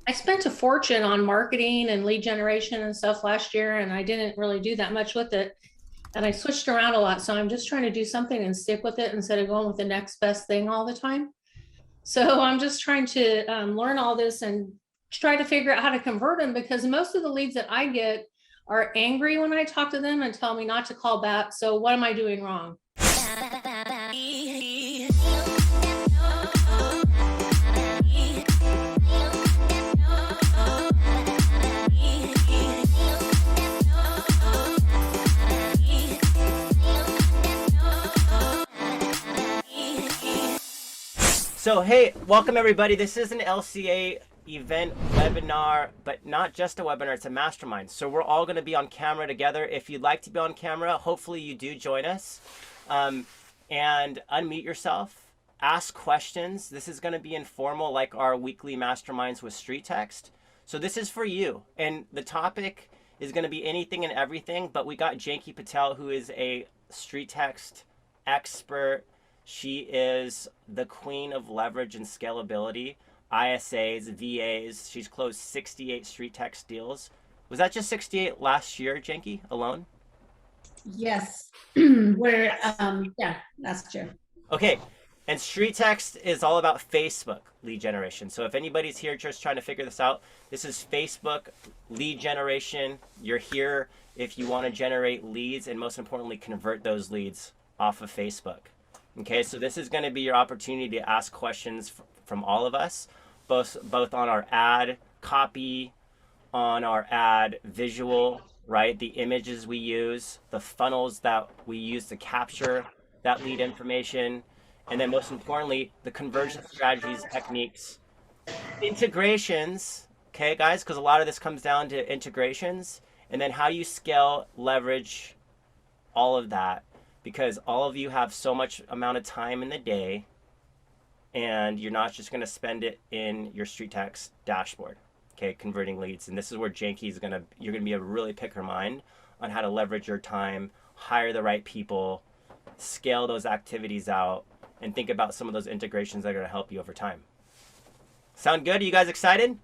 I spent a fortune on marketing and lead generation and stuff last year, and I didn't really do that much with it. And I switched around a lot. So I'm just trying to do something and stick with it instead of going with the next best thing all the time. So I'm just trying to learn all this and try to figure out how to convert them, because most of the leads that I get are angry when I talk to them and tell me not to call back. So what am I doing wrong? So hey, welcome everybody. This is an LCA event webinar, but not just a webinar, it's a mastermind. So we're all going to be on camera together. If you'd like to be on camera, hopefully you do join us. And unmute yourself, ask questions. This is going to be informal like our weekly masterminds with StreetText. So this is for you. And the topic is going to be anything and everything, but we got Janki Patel, who is a StreetText expert. She is the queen of leverage and scalability, ISAs, VAs. She's closed 68 StreetText deals. Was that just 68 last year, Janki, alone? Yes, yeah, last year. Okay, and StreetText is all about Facebook lead generation. So if anybody's here just trying to figure this out, this is Facebook lead generation. You're here if you want to generate leads and most importantly, convert those leads off of Facebook. Okay, so this is going to be your opportunity to ask questions from all of us, both on our ad copy, on our ad visual, right? The images we use, the funnels that we use to capture that lead information, and then most importantly, the conversion strategies, techniques, integrations, okay, guys, because a lot of this comes down to integrations, and then how you scale, leverage, all of that. Because all of you have so much amount of time in the day and you're not just going to spend it in your StreetText dashboard, okay, converting leads. And this is where Janki is you're going to be able to really pick her mind on how to leverage your time, hire the right people, scale those activities out, and think about some of those integrations that are going to help you over time. Sound good? Are you guys excited?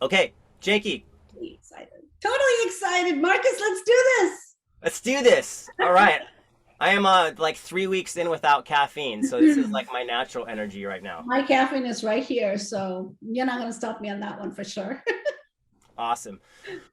Okay, Janki. Excited. Totally excited. Marcus, let's do this. Let's do this. All right. I am like 3 weeks in without caffeine. So this is like my natural energy right now. My caffeine is right here. So you're not going to stop me on that one for sure. Awesome.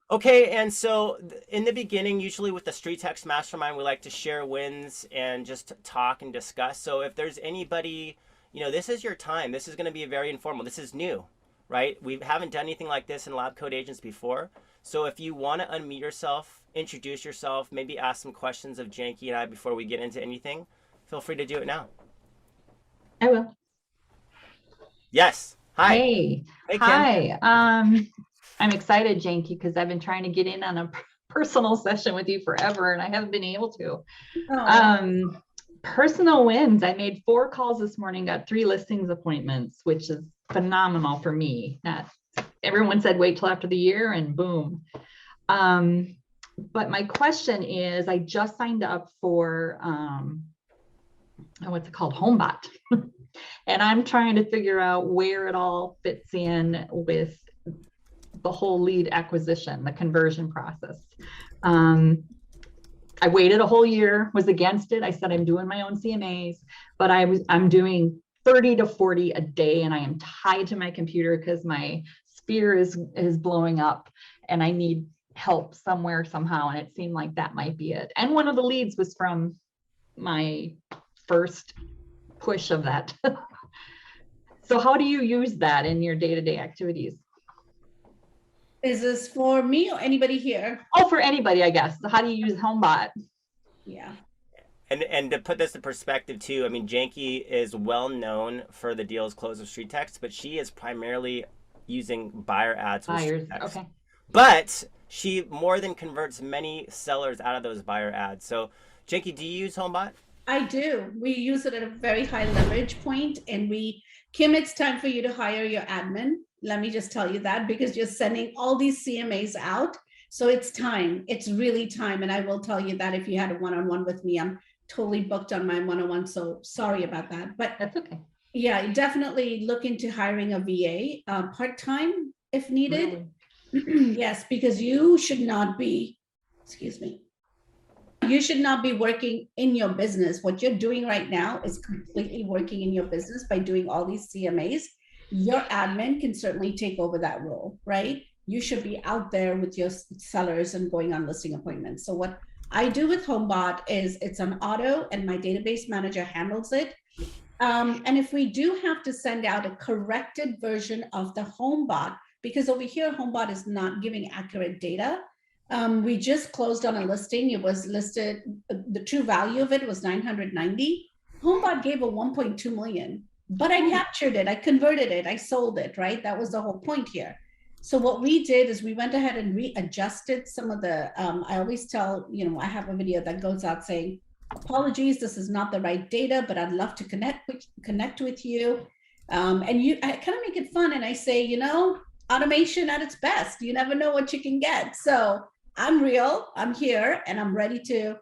Okay. And so in the beginning, usually with the StreetText Mastermind, we like to share wins and just talk and discuss. So if there's anybody, this is your time. This is going to be very informal. This is new, right? We haven't done anything like this in LabCoatAgents before. So if you want to unmute yourself, introduce yourself, maybe ask some questions of Janki and I before we get into anything, feel free to do it now. I will. Yes. Hi. Hey. Hi. I'm excited, Janki, because I've been trying to get in on a personal session with you forever and I haven't been able to. Oh. Personal wins. I made 4 calls this morning, got 3 listings appointments, which is phenomenal for me. Everyone said wait till after the year and boom. But my question is, I just signed up for, what's it called? HomeBot. And I'm trying to figure out where it all fits in with the whole lead acquisition, the conversion process. I waited a whole year, was against it. I said, I'm doing my own CMAs, but I'm doing 30 to 40 a day and I am tied to my computer because my sphere is blowing up and I need help somewhere somehow, and it seemed like that might be it. And one of the leads was from my first push of that. So how do you use that in your day-to-day activities? Is this for me or anybody here? Oh, for anybody, I guess. So how do you use HomeBot? Yeah. And to put this in perspective too, I mean, Janki is well known for the deals closed with StreetText, but she is primarily using buyer ads with StreetText. Okay. But she more than converts many sellers out of those buyer ads. So Janki, do you use HomeBot? I do. We use it at a very high leverage point, and Kim, it's time for you to hire your admin. Let me just tell you that, because you're sending all these CMAs out. So it's time. It's really time. And I will tell you that if you had a one-on-one with me, I'm totally booked on my one-on-one. So sorry about that, but that's okay. Yeah, definitely look into hiring a VA, part-time if needed. Really? Yes, because you should not be, excuse me, you should not be working in your business. What you're doing right now is completely working in your business by doing all these CMAs. Your admin can certainly take over that role, right? You should be out there with your sellers and going on listing appointments. So what I do with HomeBot is it's an auto and my database manager handles it. And if we do have to send out a corrected version of the HomeBot, because over here, HomeBot is not giving accurate data. We just closed on a listing. It was listed, the true value of it was 990. HomeBot gave a 1.2 million, but I captured it, I converted it, I sold it, right? That was the whole point here. So what we did is we went ahead and readjusted some of the, I always tell, I have a video that goes out saying, apologies, this is not the right data, but I'd love to connect with you. And I kind of make it fun and I say, automation at its best. You never know what you can get. So I'm real, I'm here, and I'm ready to,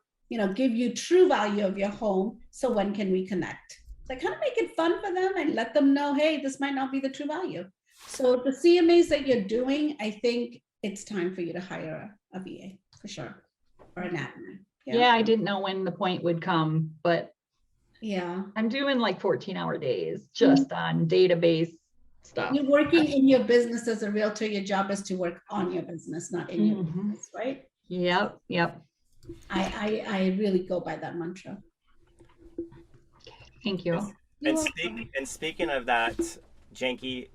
give you true value of your home. So when can we connect? So I kind of make it fun for them and let them know, hey, this might not be the true value. So the CMAs that you're doing, I think it's time for you to hire a VA for sure, or an admin. Yeah, I didn't know when the point would come, but yeah, I'm doing like 14-hour days just on database stuff. You're working in your business as a realtor. Your job is to work on your business, not in your business, right? Yep. I really go by that mantra. Thank you. And speaking of that, Janki,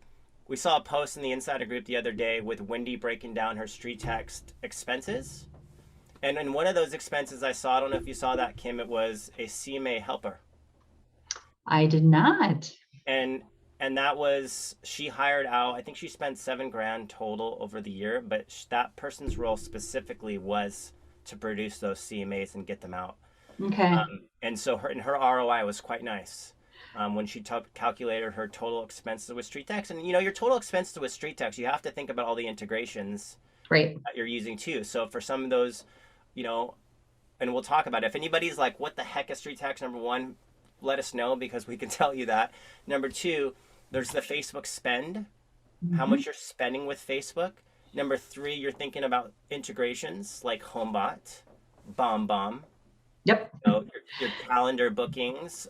we saw a post in the Insider group the other day with Wendy breaking down her StreetText expenses. And in one of those expenses I saw, I don't know if you saw that, Kim, it was a CMA helper. I did not. And that was, she hired out, I think she spent $7,000 total over the year, but that person's role specifically was to produce those CMAs and get them out. Okay. And so her ROI was quite nice when she calculated her total expenses with StreetText. And your total expenses with StreetText, you have to think about all the integrations that you're using too. So for some of those, and we'll talk about it. If anybody's like, what the heck is StreetText? Number one, let us know because we can tell you that. Number two, there's the Facebook spend, how much you're spending with Facebook. Number three, you're thinking about integrations like HomeBot, BombBomb. Yep. Your calendar bookings,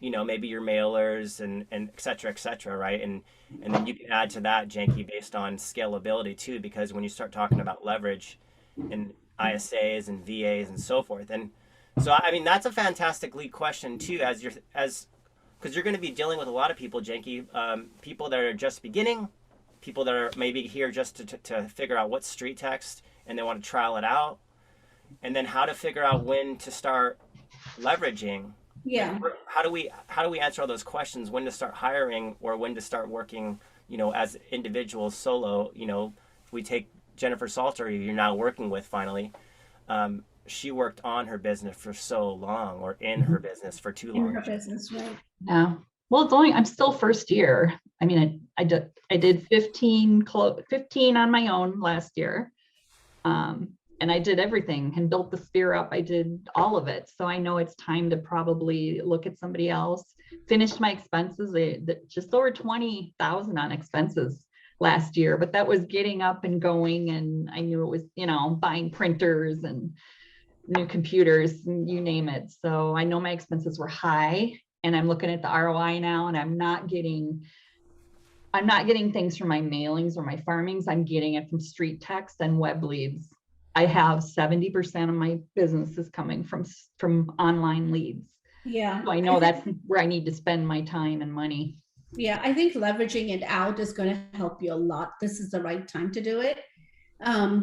maybe your mailers and et cetera, right? And then you can add to that, Janki, based on scalability too, because when you start talking about leverage and ISAs and VAs and so forth. And so, I mean, that's a fantastic lead question too, because you're going to be dealing with a lot of people, Janki, people that are just beginning, people that are maybe here just to figure out what's StreetText and they want to trial it out, and then how to figure out when to start leveraging. Yeah. How do we answer all those questions? When to start hiring or when to start working, as individuals solo. If we take Jennifer Salter, you're now working with finally. She worked on her business for so long, or in her business for too long. In her business, right? Yeah. Well, I'm still first year. I mean, I did 15 on my own last year. And I did everything and built the sphere up. I did all of it. So I know it's time to probably look at somebody else. Finished my expenses, just over 20,000 on expenses last year, but that was getting up and going. And I knew it was, buying printers and new computers and you name it. So I know my expenses were high and I'm looking at the ROI now and I'm not getting things from my mailings or my farmings. I'm getting it from StreetText and web leads. I have 70% of my business is coming from online leads. Yeah. So I know that's where I need to spend my time and money. Yeah, I think leveraging it out is going to help you a lot. This is the right time to do it.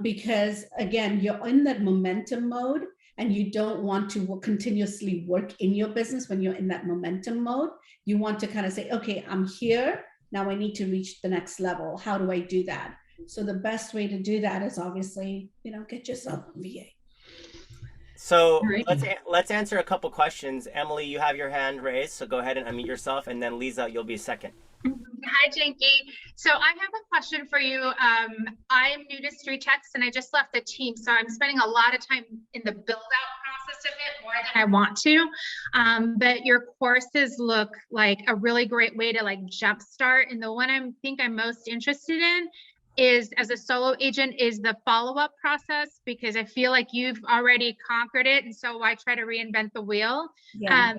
Because again, you're in that momentum mode and you don't want to continuously work in your business when you're in that momentum mode. You want to kind of say, okay, I'm here. Now I need to reach the next level. How do I do that? So the best way to do that is obviously, get yourself a VA. So let's answer a couple questions. Emily, you have your hand raised, so go ahead and unmute yourself, and then Lisa, you'll be second. Hi, Janki. So I have a question for you. I'm new to StreetText and I just left the team, so I'm spending a lot of time in the build out process of it more than I want to. But your courses look like a really great way to like jumpstart. And the one I'm most interested in is, as a solo agent, is the follow-up process, because I feel like you've already conquered it. And so why try to reinvent the wheel? Yeah.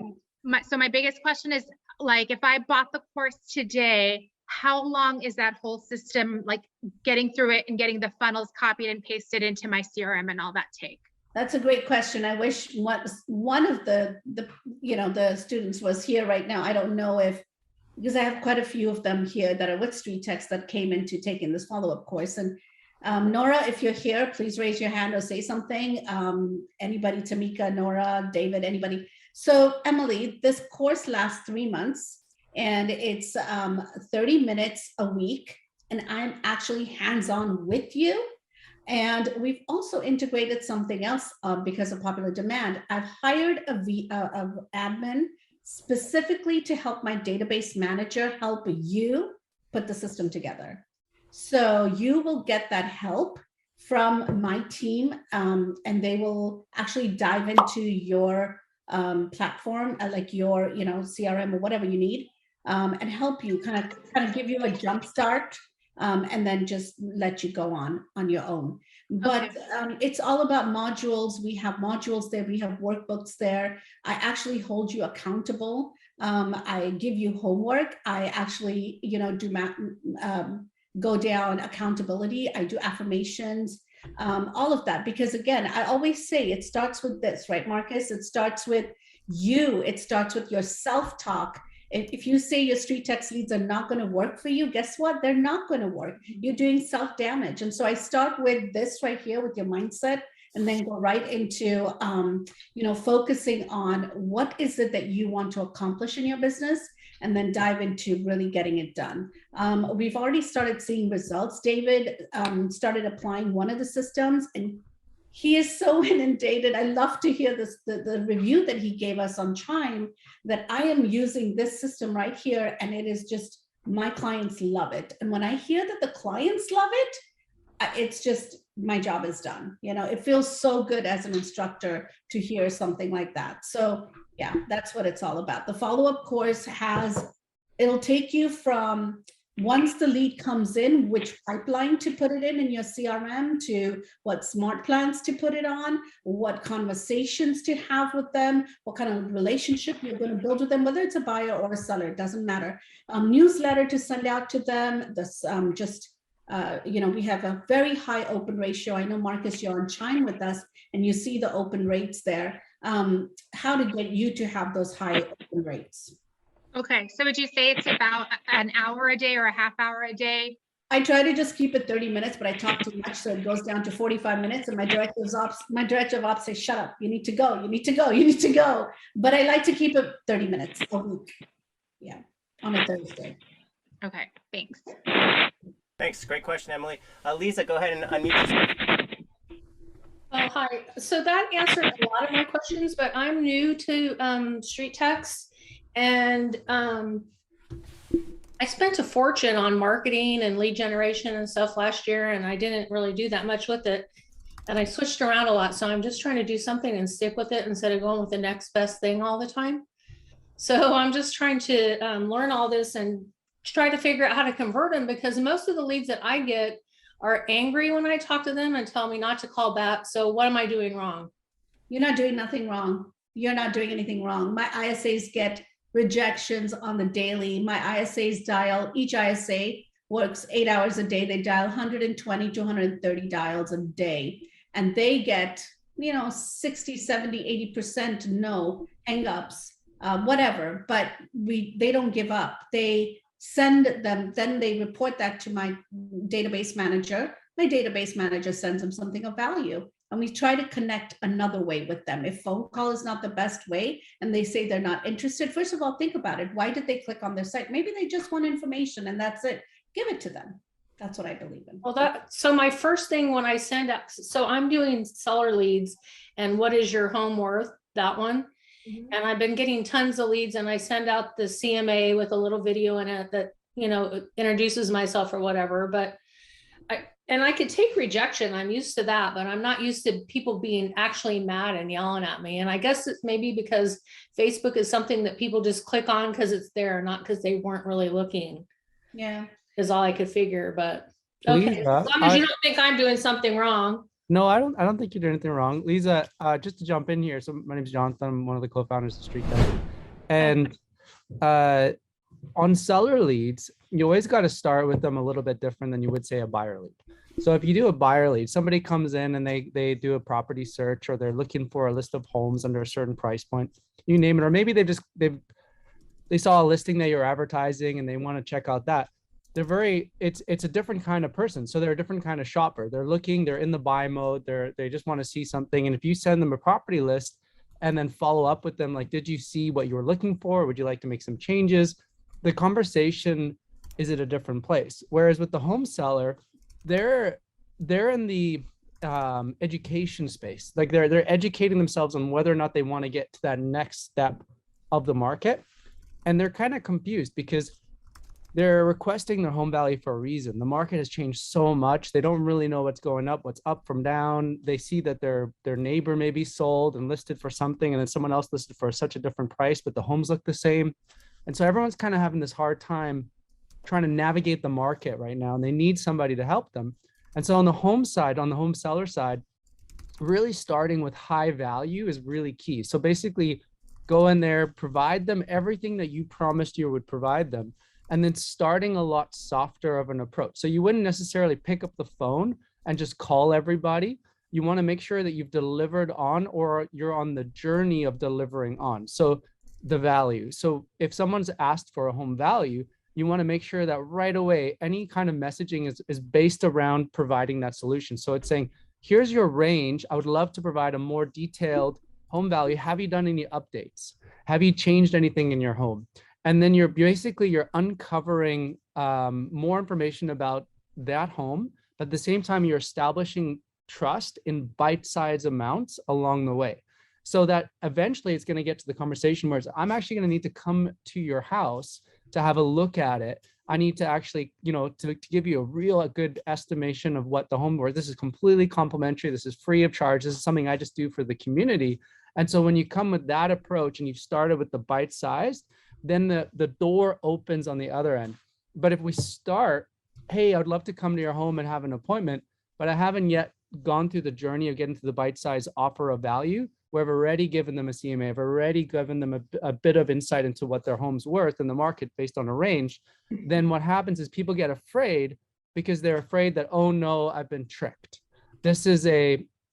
So my biggest question is, like, if I bought the course today, how long is that whole system, like getting through it and getting the funnels copied and pasted into my CRM and all that take? That's a great question. I wish one of the students was here right now. I don't know if, because I have quite a few of them here that are with StreetText that came into taking this follow-up course. And Nora, if you're here, please raise your hand or say something. Anybody, Tamika, Nora, David, anybody. So Emily, this course lasts 3 months and it's 30 minutes a week. And I'm actually hands-on with you. And we've also integrated something else because of popular demand. I've hired a admin specifically to help my database manager help you put the system together. So you will get that help from my team, and they will actually dive into your platform, like your CRM or whatever you need, and help you kind of give you a jump start, and then just let you go on your own. But it's all about modules. We have modules there. We have workbooks there. I actually hold you accountable. I give you homework. I actually, do go down accountability. I do affirmations, all of that. Because again, I always say it starts with this, right, Marcus? It starts with you. It starts with your self-talk. If you say your StreetText leads are not going to work for you, guess what? They're not going to work. You're doing self-damage. And so I start with this right here with your mindset, and then go right into, focusing on what is it that you want to accomplish in your business, and then dive into really getting it done. We've already started seeing results. David started applying one of the systems, and he is so inundated. I love to hear this, the review that he gave us on Chime, that I am using this system right here, and it is just, my clients love it. And when I hear that the clients love it, it's just, my job is done. It feels so good as an instructor to hear something like that. So yeah, that's what it's all about. The follow-up course it'll take you from, once the lead comes in, which pipeline to put it in your CRM, to what smart plans to put it on, what conversations to have with them, what kind of relationship you're going to build with them, whether it's a buyer or a seller, it doesn't matter. Newsletter to send out to them. This we have a very high open ratio. I know, Marcus, you're on Chime with us, and you see the open rates there. How to get you to have those high open rates. Okay, so would you say it's about an hour a day or a half hour a day? I try to just keep it 30 minutes, but I talk too much, so it goes down to 45 minutes. And my director of ops says, "Shut up! You need to go. You need to go. You need to go." But I like to keep it 30 minutes a week. Yeah, on a Thursday. Okay, thanks. Thanks. Great question, Emily. Lisa, go ahead and unmute yourself. Oh, hi. So that answered a lot of my questions, but I'm new to StreetText, and I spent a fortune on marketing and lead generation and stuff last year, and I didn't really do that much with it. And I switched around a lot. So I'm just trying to do something and stick with it instead of going with the next best thing all the time. So I'm just trying to learn all this and try to figure out how to convert them, because most of the leads that I get are angry when I talk to them and tell me not to call back. So what am I doing wrong? You're not doing nothing wrong. You're not doing anything wrong. My ISAs get rejections on the daily. My ISAs dial, each ISA works 8 hours a day. They dial 120 to 130 dials a day. And they get, 60, 70, 80% no, hang-ups, whatever. But they don't give up. They send them, then they report that to my database manager. My database manager sends them something of value. And we try to connect another way with them. If phone call is not the best way and they say they're not interested, first of all, think about it. Why did they click on their site? Maybe they just want information and that's it. Give it to them. That's what I believe in. Well, so my first thing when I send out, so I'm doing seller leads and what is your home worth, that one. Mm-hmm. And I've been getting tons of leads, and I send out the CMA with a little video in it that, introduces myself or whatever. But And I could take rejection. I'm used to that, but I'm not used to people being actually mad and yelling at me. And I guess it's maybe because Facebook is something that people just click on because it's there, not because they weren't really looking, Yeah. is all I could figure. But okay, as Lisa, long as you don't think I'm doing something wrong. no, I don't think you're doing anything wrong. Lisa, just to jump in here. So my name is Jonathan. I'm one of the co-founders of StreetText. And on seller leads, you always got to start with them a little bit different than you would say a buyer lead. So if you do a buyer lead, somebody comes in and they do a property search, or they're looking for a list of homes under a certain price point, you name it, or maybe they saw a listing that you're advertising and they want to check out that. It's a different kind of person. So they're a different kind of shopper. They're in the buy mode. They just want to see something. And if you send them a property list and then follow up with them, like, did you see what you were looking for? Would you like to make some changes? The conversation is at a different place. Whereas with the home seller, they're in the education space. Like they're educating themselves on whether or not they want to get to that next step of the market. And they're kind of confused because they're requesting their home value for a reason. The market has changed so much. They don't really know what's going up, what's up from down. They see that their neighbor may be sold and listed for something, and then someone else listed for such a different price, but the homes look the same. And so everyone's kind of having this hard time trying to navigate the market right now, and they need somebody to help them. And so on the home side, on the home seller side, really starting with high value is really key. So basically go in there, provide them everything that you promised you would provide them, and then starting a lot softer of an approach. So you wouldn't necessarily pick up the phone and just call everybody. You want to make sure that you've delivered on, or you're on the journey of delivering on. So the value. So if someone's asked for a home value, you want to make sure that right away, any kind of messaging is based around providing that solution. So it's saying, here's your range. I would love to provide a more detailed home value. Have you done any updates? Have you changed anything in your home? And then you're uncovering more information about that home, but at the same time, you're establishing trust in bite-sized amounts along the way. So that eventually it's going to get to the conversation where I'm actually going to need to come to your house to have a look at it. I need to actually, to give you a good estimation of what the home worth. This is completely complimentary. This is free of charge. This is something I just do for the community. And so when you come with that approach and you've started with the bite sized, then the door opens on the other end. But if we start, hey, I'd love to come to your home and have an appointment, but I haven't yet gone through the journey of getting to the bite size offer of value, where I've already given them a CMA, I've already given them a bit of insight into what their home's worth in the market based on a range, then what happens is people get afraid because they're afraid that, oh no, I've been tricked. This is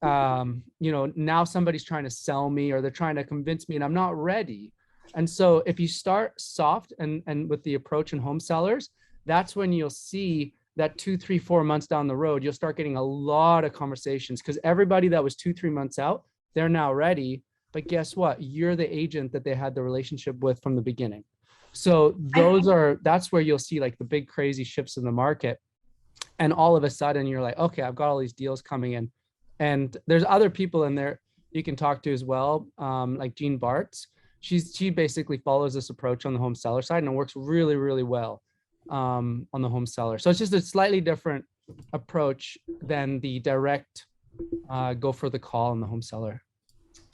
now somebody's trying to sell me, or they're trying to convince me and I'm not ready. And so if you start soft and with the approach in home sellers, that's when you'll see that 2, 3, 4 months down the road, you'll start getting a lot of conversations, because everybody that was 2, 3 months out, they're now ready. But guess what? You're the agent that they had the relationship with from the beginning. So that's where you'll see like the big crazy shifts in the market. And all of a sudden you're like, okay, I've got all these deals coming in. And there's other people in there you can talk to as well, like Jean Bartz. She basically follows this approach on the home seller side, and it works really, really well on the home seller. So it's just a slightly different approach than the direct go for the call on the home seller.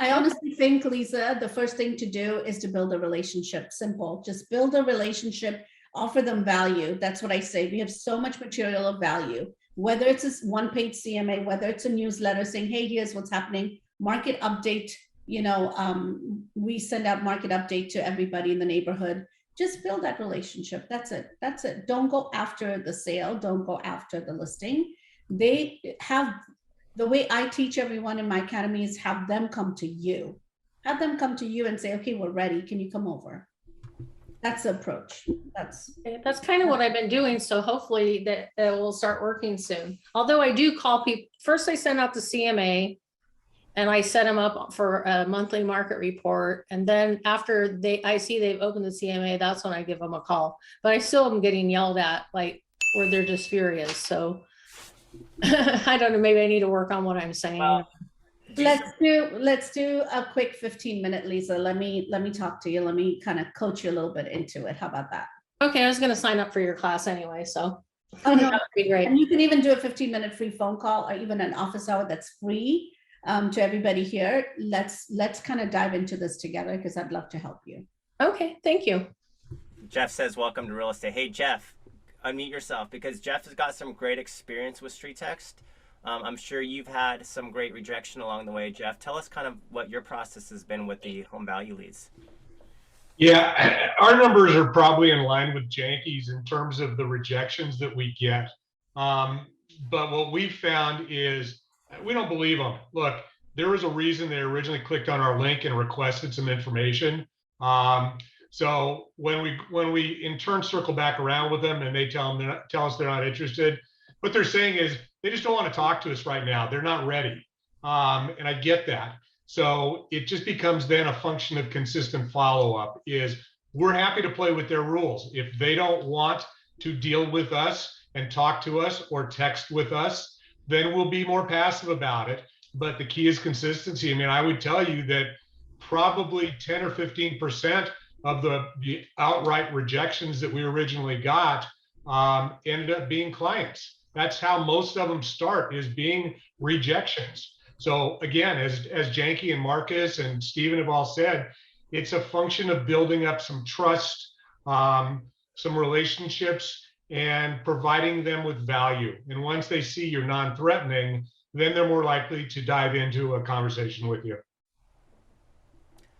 I honestly think, Lisa, the first thing to do is to build a relationship. Simple. Just build a relationship, offer them value. That's what I say. We have so much material of value, whether it's a one-page CMA, whether it's a newsletter saying, hey, here's what's happening, market update. We send out market update to everybody in the neighborhood. Just build that relationship. That's it. That's it. Don't go after the sale. Don't go after the listing. They have, the way I teach everyone in my academy is have them come to you. Have them come to you and say, okay, we're ready. Can you come over? That's the approach. That's kind of what I've been doing. So hopefully that will start working soon. Although I do call people, first I send out the CMA and I set them up for a monthly market report. And then after I see they've opened the CMA, that's when I give them a call. But I still am getting yelled at, like, where they're just furious. So I don't know, maybe I need to work on what I'm saying. Well, let's do a quick 15-minute, Lisa. Let me talk to you. Let me kind of coach you a little bit into it. How about that? Okay, I was going to sign up for your class anyway, so. Oh, no. That would be great. And you can even do a 15-minute free phone call or even an office hour that's free to everybody here. Let's kind of dive into this together because I'd love to help you. Okay, thank you. Jeff says, welcome to real estate. Hey, Jeff, unmute yourself because Jeff has got some great experience with StreetText. I'm sure you've had some great rejection along the way. Jeff, tell us kind of what your process has been with the home value leads. Yeah, our numbers are probably in line with Janki's in terms of the rejections that we get. But what we found is we don't believe them. Look, there was a reason they originally clicked on our link and requested some information. So when we in turn circle back around with them and they tell us they're not interested, what they're saying is they just don't want to talk to us right now. They're not ready. And I get that. So it just becomes then a function of consistent follow-up is we're happy to play with their rules. If they don't want to deal with us and talk to us or text with us, then we'll be more passive about it. But the key is consistency. I mean, I would tell you that probably 10 or 15% of the outright rejections that we originally got ended up being clients. That's how most of them start, is being rejections. So again, as Janki and Marcus and Stephen have all said, it's a function of building up some trust, some relationships, and providing them with value. And once they see you're non-threatening, then they're more likely to dive into a conversation with you.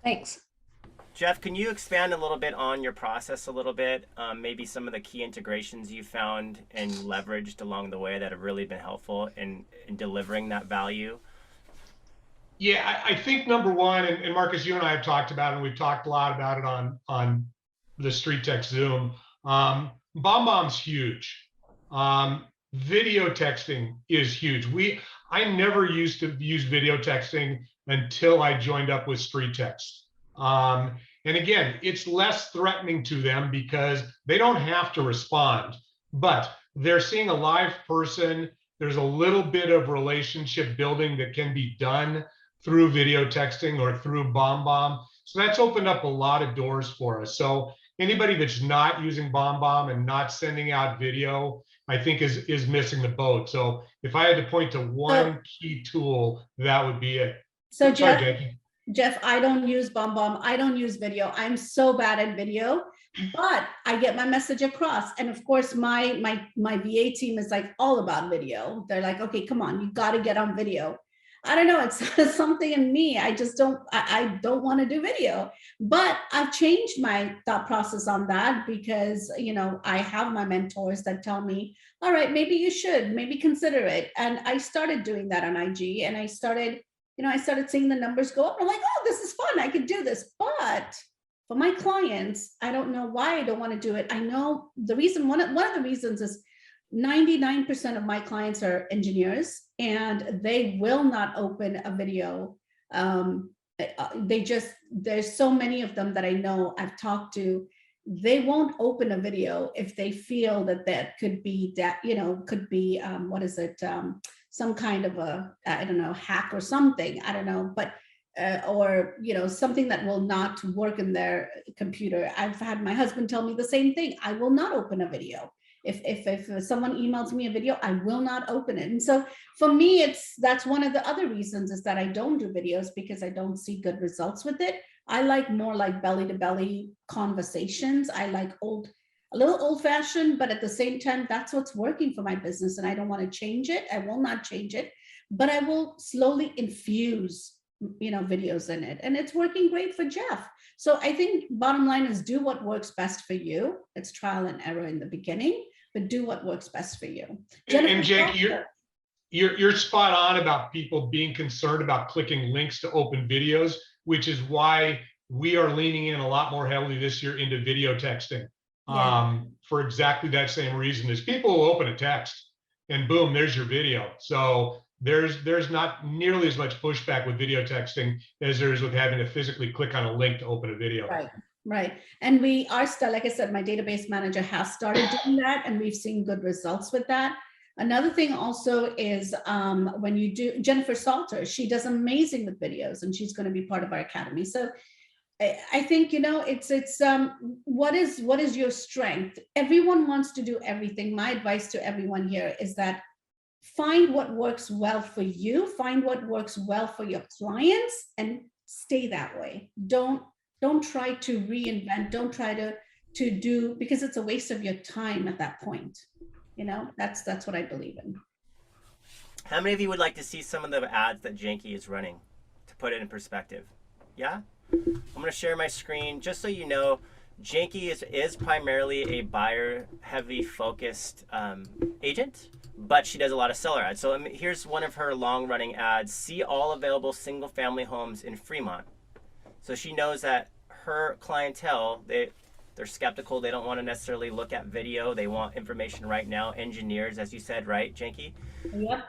Thanks. Jeff, can you expand a little bit on your process a little bit? Maybe some of the key integrations you found and leveraged along the way that have really been helpful in delivering that value? Yeah, I think number one, and Marcus, you and I have talked about it, and we've talked a lot about it on the StreetText Zoom. BombBomb's huge. Video texting is huge. I never used to use video texting until I joined up with StreetText. And again, it's less threatening to them because they don't have to respond, but they're seeing a live person. There's a little bit of relationship building that can be done through video texting or through BombBomb. So that's opened up a lot of doors for us. So anybody that's not using BombBomb and not sending out video, I think is missing the boat. So if I had to point to one key tool, that would be it. So Sorry, Jeff, I don't use BombBomb. I don't use video. I'm so bad at video, but I get my message across. And of course, my VA team is like all about video. They're like, okay, come on, you got to get on video. I don't know. It's something in me. I don't want to do video, but I've changed my thought process on that because, I have my mentors that tell me, all right, maybe you should, maybe consider it. And I started doing that on IG and I started seeing the numbers go up. I'm like, oh, this is fun. I could do this. But for my clients, I don't know why I don't want to do it. I know the reason, one of the reasons is 99% of my clients are engineers and they will not open a video. There's so many of them that I know I've talked to, they won't open a video if they feel that could be some kind of a, I don't know, hack or something, I don't know, but or something that will not work in their computer. I've had my husband tell me the same thing. I will not open a video. If someone emails me a video, I will not open it. And so for me, that's one of the other reasons is that I don't do videos because I don't see good results with it. I like more like belly to belly conversations. I like a little old fashioned, but at the same time, that's what's working for my business. And I don't want to change it. I will not change it, but I will slowly infuse, videos in it. And it's working great for Jeff. So I think bottom line is do what works best for you. It's trial and error in the beginning, but do what works best for you. And Janki, you're spot on about people being concerned about clicking links to open videos, which is why we are leaning in a lot more heavily this year into video texting. Yeah. For exactly that same reason is people will open a text and boom, there's your video. So there's not nearly as much pushback with video texting as there is with having to physically click on a link to open a video. Right. And we are still, like I said, my database manager has started doing that and we've seen good results with that. Another thing also is when you do, Jennifer Salter, she does amazing with videos and she's going to be part of our academy. So I think, it's what is your strength? Everyone wants to do everything. My advice to everyone here is that find what works well for you, find what works well for your clients, and stay that way. Don't try to reinvent, don't try to do, because it's a waste of your time at that point. That's what I believe in. How many of you would like to see some of the ads that Janki is running, to put it in perspective? Yeah? I'm going to share my screen just so you know. Janki is primarily a buyer-heavy focused agent, but she does a lot of seller ads. So here's one of her long-running ads. See all available single-family homes in Fremont. So she knows that her clientele, they're skeptical. They don't want to necessarily look at video. They want information right now. Engineers, as you said, right, Janki? Yep.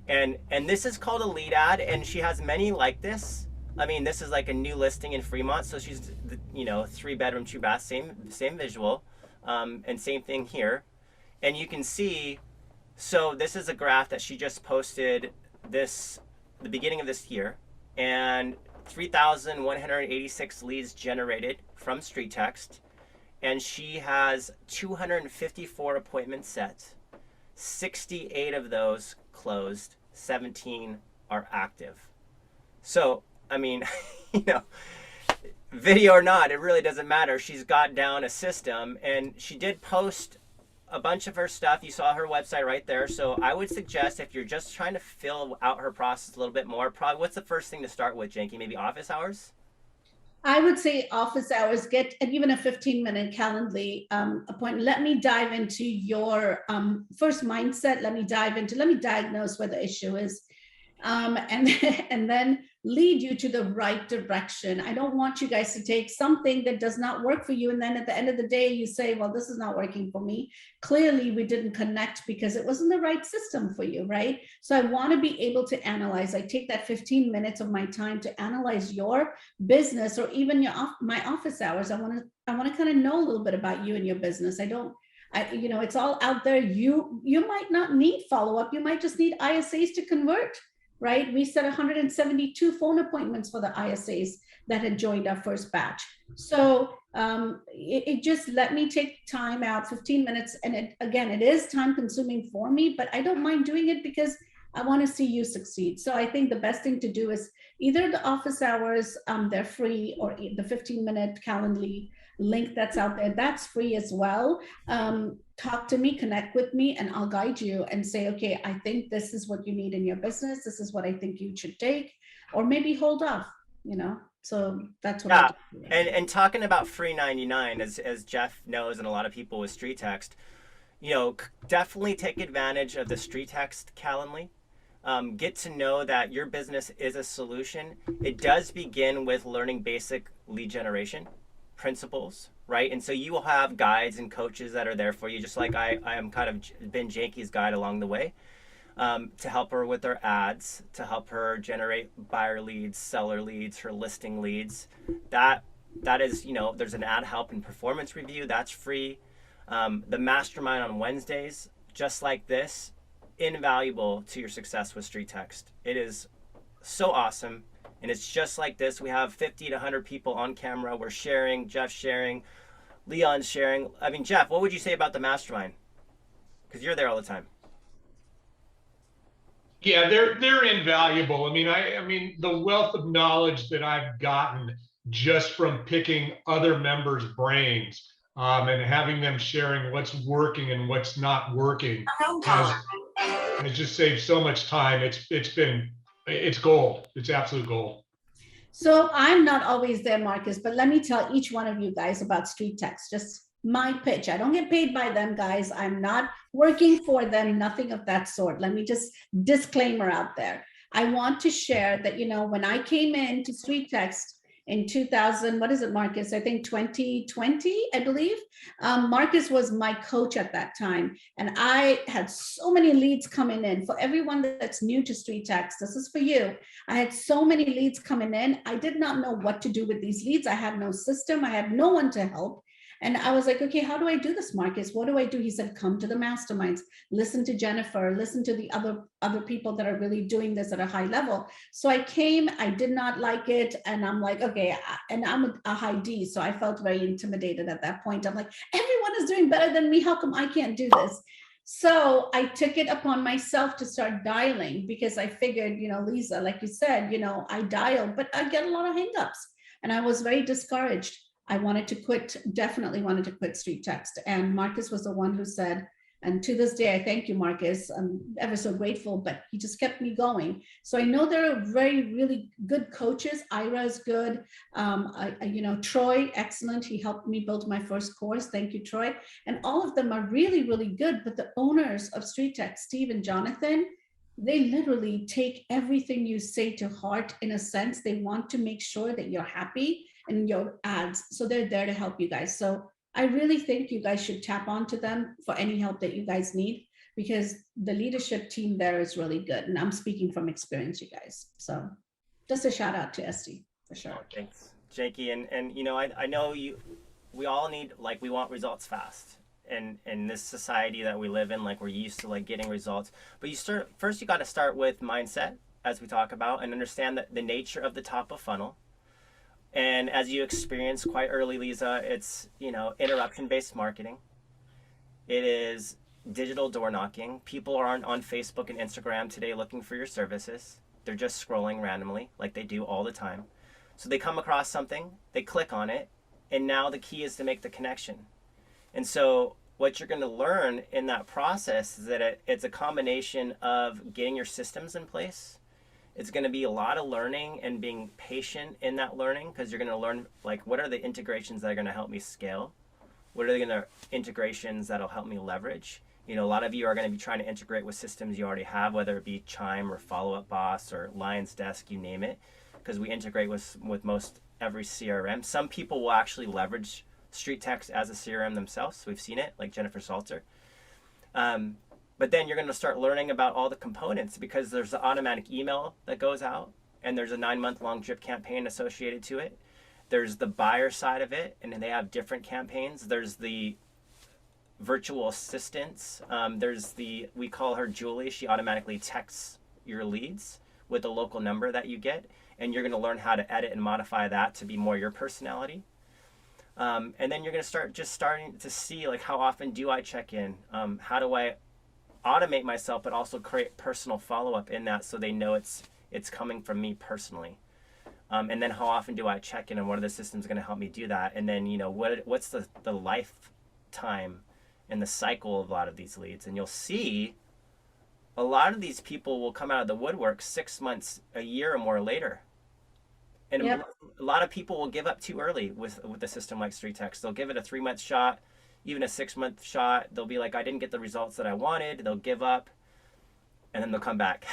And this is called a lead ad, and she has many like this. I mean, this is like a new listing in Fremont. So she's, 3-bedroom, 2-bath, same visual, and same thing here. And you can see, so this is a graph that she just posted the beginning of this year, and 3,186 leads generated from StreetText, and she has 254 appointments set. 68 of those closed, 17 are active. So, I mean, video or not, it really doesn't matter. She's got down a system, and she did post a bunch of her stuff. You saw her website right there. So I would suggest, if you're just trying to fill out her process a little bit more, probably what's the first thing to start with, Janki? Maybe office hours? I would say office hours, get even a 15-minute Calendly appointment. Let me dive into your first mindset. Let me diagnose where the issue is. And then lead you to the right direction. I don't want you guys to take something that does not work for you, and then at the end of the day you say, well, this is not working for me. Clearly we didn't connect because it wasn't the right system for you, right? So I want to be able to analyze. I take that 15 minutes of my time to analyze your business, or even my office hours. I want to kind of know a little bit about you and your business. It's all out there. You might not need follow-up. You might just need ISAs to convert. Right? We set 172 phone appointments for the ISAs that had joined our first batch. So it just let me take time out, 15 minutes. And it is time consuming for me, but I don't mind doing it because I want to see you succeed. So I think the best thing to do is either the office hours, they're free, or the 15-minute Calendly link that's out there, that's free as well. Talk to me, connect with me, and I'll guide you and say, okay, I think this is what you need in your business. This is what I think you should take, or maybe hold off, So that's what I do. And talking about free 99, as Jeff knows, and a lot of people with StreetText, definitely take advantage of the StreetText Calendly. Get to know that your business is a solution. It does begin with learning basic lead generation principles, right? And so you will have guides and coaches that are there for you, just like I am kind of been Janki's guide along the way, to help her with her ads, to help her generate buyer leads, seller leads, her listing leads. That is, there's an ad help and performance review, that's free. The Mastermind on Wednesdays, just like this, invaluable to your success with StreetText. It is so awesome. And it's just like this. We have 50 to 100 people on camera. We're sharing, Jeff's sharing, Leon's sharing. I mean, Jeff, what would you say about the Mastermind? Because you're there all the time. Yeah, they're invaluable. I mean, the wealth of knowledge that I've gotten just from picking other members' brains and having them sharing what's working and what's not working has just saved so much time. It's gold. It's absolute gold. So I'm not always there, Marcus, but let me tell each one of you guys about StreetText. Just my pitch. I don't get paid by them, guys. I'm not working for them, nothing of that sort. Let me just disclaimer out there. I want to share that, when I came into StreetText in 2000, what is it, Marcus? I think 2020, I believe. Marcus was my coach at that time. And I had so many leads coming in. For everyone that's new to StreetText, this is for you. I had so many leads coming in. I did not know what to do with these leads. I had no system. I had no one to help. And I was like, okay, how do I do this, Marcus? What do I do? He said, come to the masterminds, listen to Jennifer, listen to the other people that are really doing this at a high level. So I came, I did not like it. And I'm like, okay, and I'm a high D. So I felt very intimidated at that point. I'm like, everyone is doing better than me. How come I can't do this? So I took it upon myself to start dialing, because I figured, Lisa, like you said, I dial, but I get a lot of hangups, and I was very discouraged. I wanted to quit, definitely wanted to quit StreetText. And Marcus was the one who said, and to this day, I thank you, Marcus. I'm ever so grateful, but he just kept me going. So I know there are very, really good coaches. Ira is good. Troy, excellent. He helped me build my first course. Thank you, Troy. And all of them are really, really good. But the owners of StreetText, Steve and Jonathan, they literally take everything you say to heart. In a sense, they want to make sure that you're happy in your ads. So they're there to help you guys. So I really think you guys should tap onto them for any help that you guys need, because the leadership team there is really good. And I'm speaking from experience, you guys. So just a shout out to Esty for sure. Oh, thanks, Janki. And I know we all need, like, we want results fast. And in this society that we live in, like, we're used to, like, getting results. But you got to start with mindset, as we talk about, and understand that the nature of the top of funnel. And as you experienced quite early, Lisa, it's, interruption-based marketing. It is digital door knocking. People aren't on Facebook and Instagram today looking for your services. They're just scrolling randomly, like they do all the time. So they come across something, they click on it, and now the key is to make the connection. And so what you're going to learn in that process is that it's a combination of getting your systems in place. It's going to be a lot of learning and being patient in that learning, because you're going to learn, like, what are the integrations that are going to help me scale? What are the integrations that'll help me leverage? A lot of you are going to be trying to integrate with systems you already have, whether it be Chime or Follow Up Boss or Lion's Desk, you name it, because we integrate with most every CRM. Some people will actually leverage StreetText as a CRM themselves. We've seen it, like Jennifer Salter. But then you're going to start learning about all the components, because there's the automatic email that goes out, and there's a 9-month-long drip campaign associated to it. There's the buyer side of it, and then they have different campaigns. There's the virtual assistants. We call her Julie. She automatically texts your leads with the local number that you get, and you're going to learn how to edit and modify that to be more your personality. And then you're going to starting to see, like, how often do I check in? How do I automate myself, but also create personal follow-up in that, so they know it's coming from me personally. And then how often do I check in, and what are the systems going to help me do that? And then, what's the lifetime and the cycle of a lot of these leads? And you'll see a lot of these people will come out of the woodwork 6 months, a year or more later. And yep. A lot of people will give up too early with a system like StreetText. They'll give it a 3-month shot, even a 6-month shot. They'll be like, I didn't get the results that I wanted. They'll give up, and then they'll come back.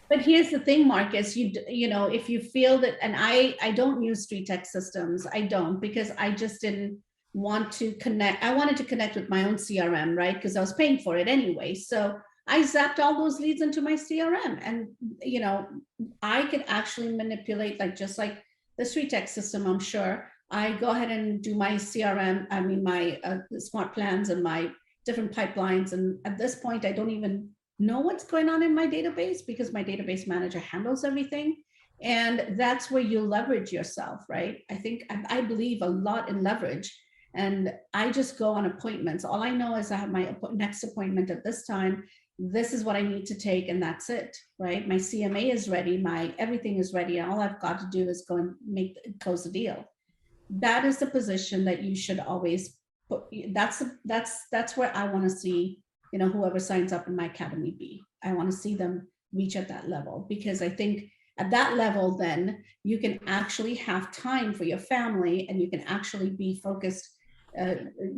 But here's the thing, Marcus, if you feel that, and I don't use StreetText systems. I don't, because I just didn't want to connect. I wanted to connect with my own CRM, right? Because I was paying for it anyway. So I zapped all those leads into my CRM, and, I could actually manipulate, just like the StreetText system, I'm sure. I go ahead and do my CRM, my smart plans and my different pipelines. And at this point, I don't even know what's going on in my database, because my database manager handles everything. And that's where you leverage yourself, right? I believe a lot in leverage, and I just go on appointments. All I know is I have my next appointment at this time. This is what I need to take, and that's it, right? My CMA is ready, my everything is ready, and all I've got to do is go and close the deal. That is the position that you should always put. That's where I want to see, whoever signs up in my academy be. I want to see them reach at that level, because I think at that level, then you can actually have time for your family, and you can actually be focused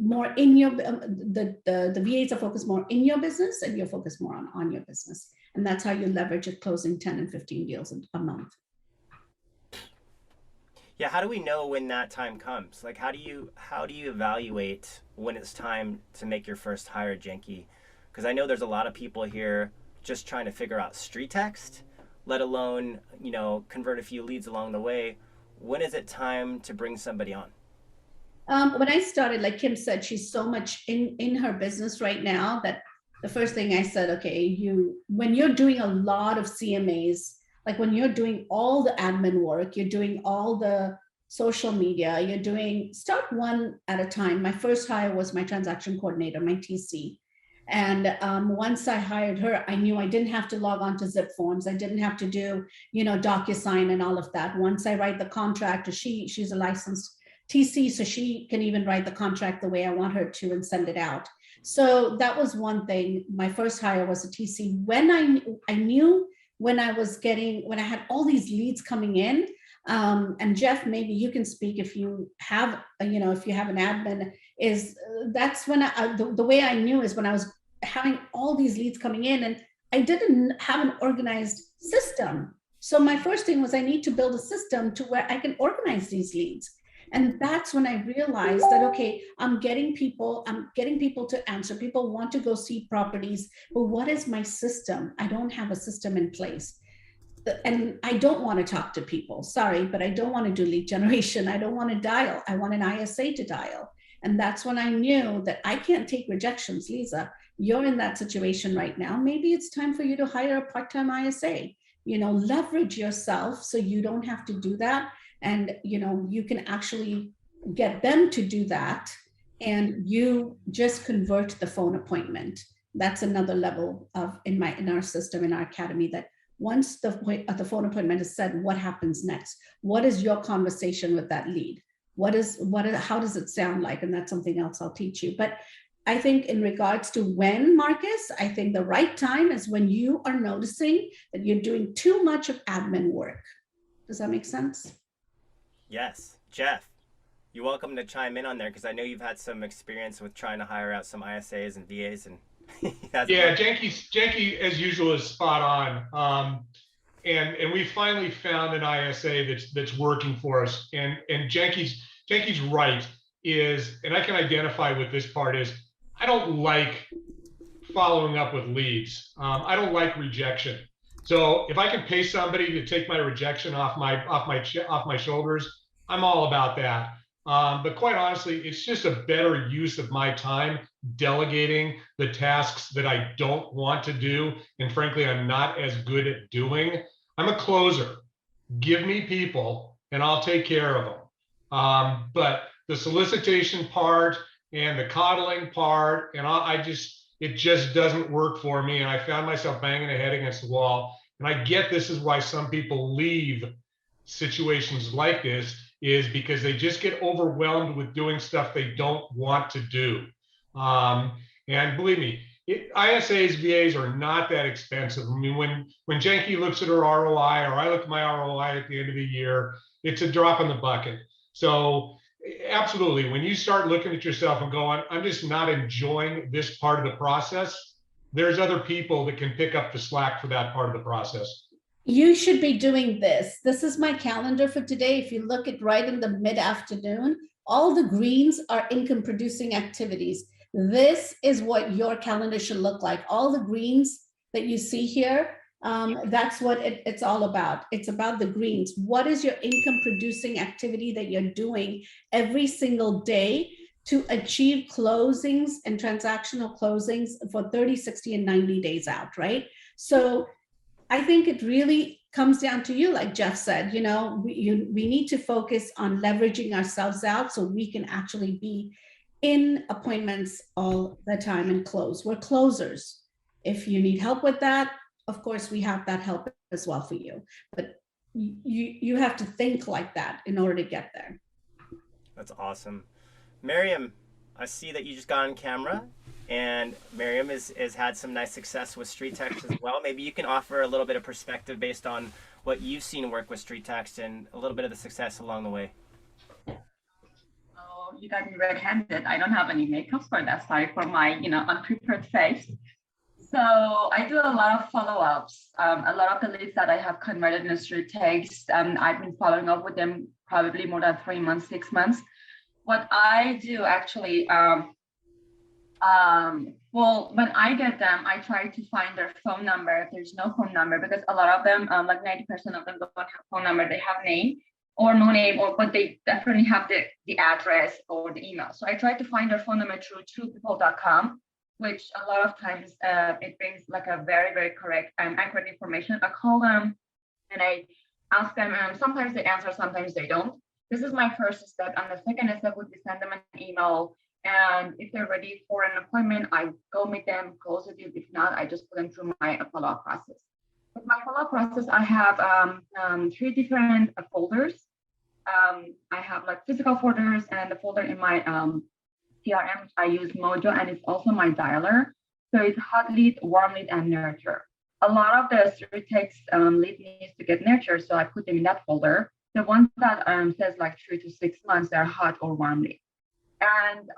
more in your, the VAs are focused more in your business, and you're focused more on your business. And that's how you leverage it, closing 10 and 15 deals a month. Yeah, how do we know when that time comes? Like, how do you evaluate when it's time to make your first hire, Janki? Because I know there's a lot of people here just trying to figure out StreetText, let alone, convert a few leads along the way. When is it time to bring somebody on? When I started, like Kim said, she's so much in her business right now that the first thing I said, okay, when you're doing a lot of CMAs, like when you're doing all the admin work, you're doing all the social media, start one at a time. My first hire was my transaction coordinator, my TC. And once I hired her, I knew I didn't have to log on to zip forms. I didn't have to do, DocuSign and all of that. Once I write the contract, she's a licensed TC, so she can even write the contract the way I want her to and send it out. So that was one thing. My first hire was a TC. When I knew when I had all these leads coming in, and Jeff, maybe you can speak if you have, if you have an admin, that's when the way I knew is when I was having all these leads coming in and I didn't have an organized system. So my first thing was I need to build a system to where I can organize these leads. And that's when I realized that, okay, I'm getting people to answer. People want to go see properties, but what is my system? I don't have a system in place. And I don't want to talk to people, sorry, but I don't want to do lead generation. I don't want to dial. I want an ISA to dial. And that's when I knew that I can't take rejections. Lisa, you're in that situation right now. Maybe it's time for you to hire a part-time ISA, leverage yourself so you don't have to do that. And, you can actually get them to do that and you just convert the phone appointment. That's another level of in our system, in our academy, that once the phone appointment is said, what happens next? What is your conversation with that lead? How does it sound like? And that's something else I'll teach you. But I think in regards to when, Marcus, I think the right time is when you are noticing that you're doing too much of admin work. Does that make sense? Yes. Jeff, you're welcome to chime in on there because I know you've had some experience with trying to hire out some ISAs and VAs and yeah, Janki, as usual, is spot on. And we finally found an ISA that's working for us. And Janki's right and I can identify with this part is I don't like following up with leads. I don't like rejection. So if I can pay somebody to take my rejection off my shoulders, I'm all about that. But quite honestly, it's just a better use of my time delegating the tasks that I don't want to do. And frankly, I'm not as good at doing. I'm a closer. Give me people and I'll take care of them. But the solicitation part and the coddling part, and it just doesn't work for me. And I found myself banging my head against the wall. And I get this is why some people leave situations like this, is because they just get overwhelmed with doing stuff they don't want to do. And believe me, ISAs, VAs are not that expensive. I mean, when Janki looks at her ROI or I look at my ROI at the end of the year, it's a drop in the bucket. So absolutely, when you start looking at yourself and going, I'm just not enjoying this part of the process, there's other people that can pick up the slack for that part of the process. You should be doing this. This is my calendar for today. If you look at right in the mid-afternoon, all the greens are income producing activities. This is what your calendar should look like. All the greens that you see here, that's what it's all about. It's about the greens. What is your income producing activity that you're doing every single day to achieve closings and transactional closings for 30, 60, and 90 days out, right? So I think it really comes down to you, like Jeff said, we need to focus on leveraging ourselves out so we can actually be in appointments all the time and close. We're closers. If you need help with that, of course, we have that help as well for you. But you have to think like that in order to get there. That's awesome. Miriam, I see that you just got on camera. And Miriam has had some nice success with StreetText as well. Maybe you can offer a little bit of perspective based on what you've seen work with StreetText and a little bit of the success along the way. Oh, you got me red-handed. I don't have any makeup for that. Sorry for my, unprepared face. So I do a lot of follow-ups. A lot of the leads that I have converted in StreetText, I've been following up with them probably more than 3 months, 6 months. What I do actually, well, when I get them, I try to find their phone number if there's no phone number, because a lot of them, like 90% of them don't have phone number, they have name. or no name, or but they definitely have the address or the email. So I tried to find their phone number through truepeople.com, which a lot of times it brings like a very, very correct and accurate information. I call them and I ask them, sometimes they answer, sometimes they don't. This is my first step. And the second step would be send them an email. And if they're ready for an appointment, I go meet them, close the deal. If not, I just put them through my follow-up process. With my follow-up process, I have 3 different folders. I have like physical folders and the folder in my CRM. I use Mojo, and it's also my dialer. So it's hot lead, warm lead, and nurture. A lot of the StreetText lead needs to get nurtured, so I put them in that folder. The ones that says like 3 to 6 months, they're hot or warm lead. And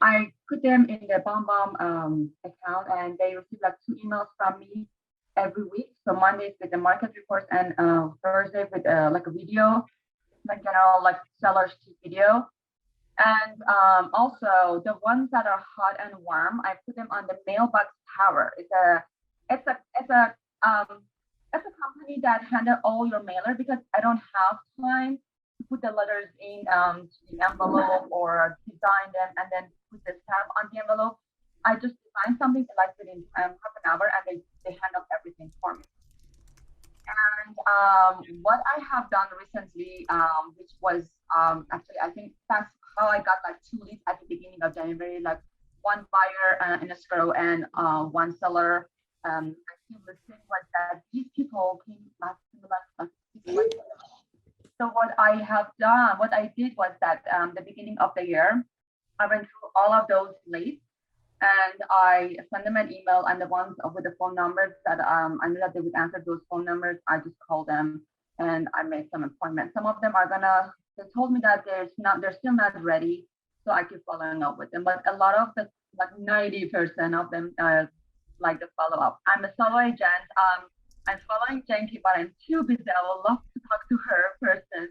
I put them in the BombBomb account, and they receive like 2 emails from me every week. So Mondays with the market reports, and Thursday with like a video, like general like sellers video. And also the ones that are hot and warm, I put them on the mailbox tower. It's a company that handle all your mailer, because I don't have time to put the letters in the envelope or design them and then put the stamp on the envelope. I just design something like within half an hour, and they handle everything for me. And what I have done recently, which was actually, I think that's how I got like 2 leads at the beginning of January, like 1 buyer in escrow and 1 seller. Listing was that these people came back to me. So what I did was that the beginning of the year, I went through all of those leads and I sent them an email, and the ones with the phone numbers that I knew that they would answer those phone numbers, I just called them and I made some appointments. Some of them they told me that they're still not ready, so I keep following up with them. But a lot of the, like 90% of them like the follow up. I'm a solo agent. I'm following Janki, but I'm too busy. I would love to talk to her person,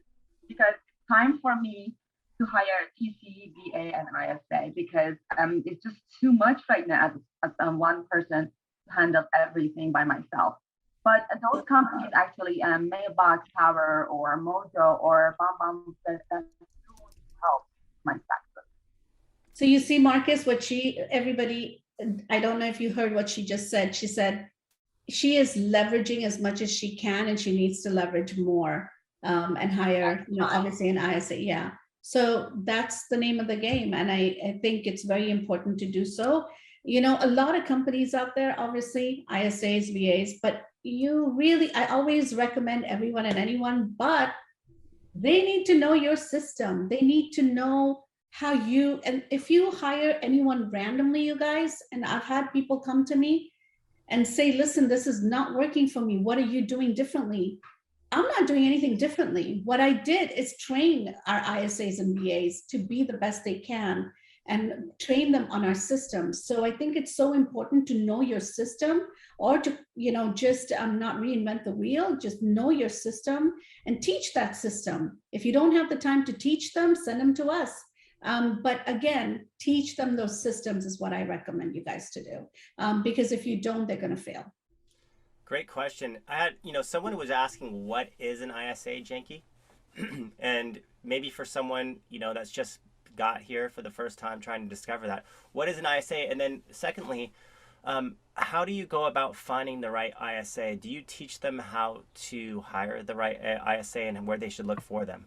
because it's time for me to hire TC, VA, and ISA, because it's just too much right now as one person to handle everything by myself. But those companies actually, Mailbox Tower or Mojo or BombBomb, that help my success. So you see, Marcus, everybody, I don't know if you heard what she just said. She said she is leveraging as much as she can, and she needs to leverage more and hire, obviously an ISA. Yeah. So that's the name of the game. And I think it's very important to do so. A lot of companies out there, obviously ISAs, VAs, but I always recommend everyone and anyone, but they need to know your system. They need to know and if you hire anyone randomly, you guys, and I've had people come to me and say, listen, this is not working for me. What are you doing differently? I'm not doing anything differently. What I did is train our ISAs and VAs to be the best they can and train them on our systems. So I think it's so important to know your system, or to, just not reinvent the wheel, just know your system and teach that system. If you don't have the time to teach them, send them to us. But again, teach them those systems is what I recommend you guys to do. Because if you don't, they're going to fail. Great question. I had, someone was asking, what is an ISA, Janki? And maybe for someone, that's just got here for the first time trying to discover that, what is an ISA? And then secondly, how do you go about finding the right ISA? Do you teach them how to hire the right ISA and where they should look for them?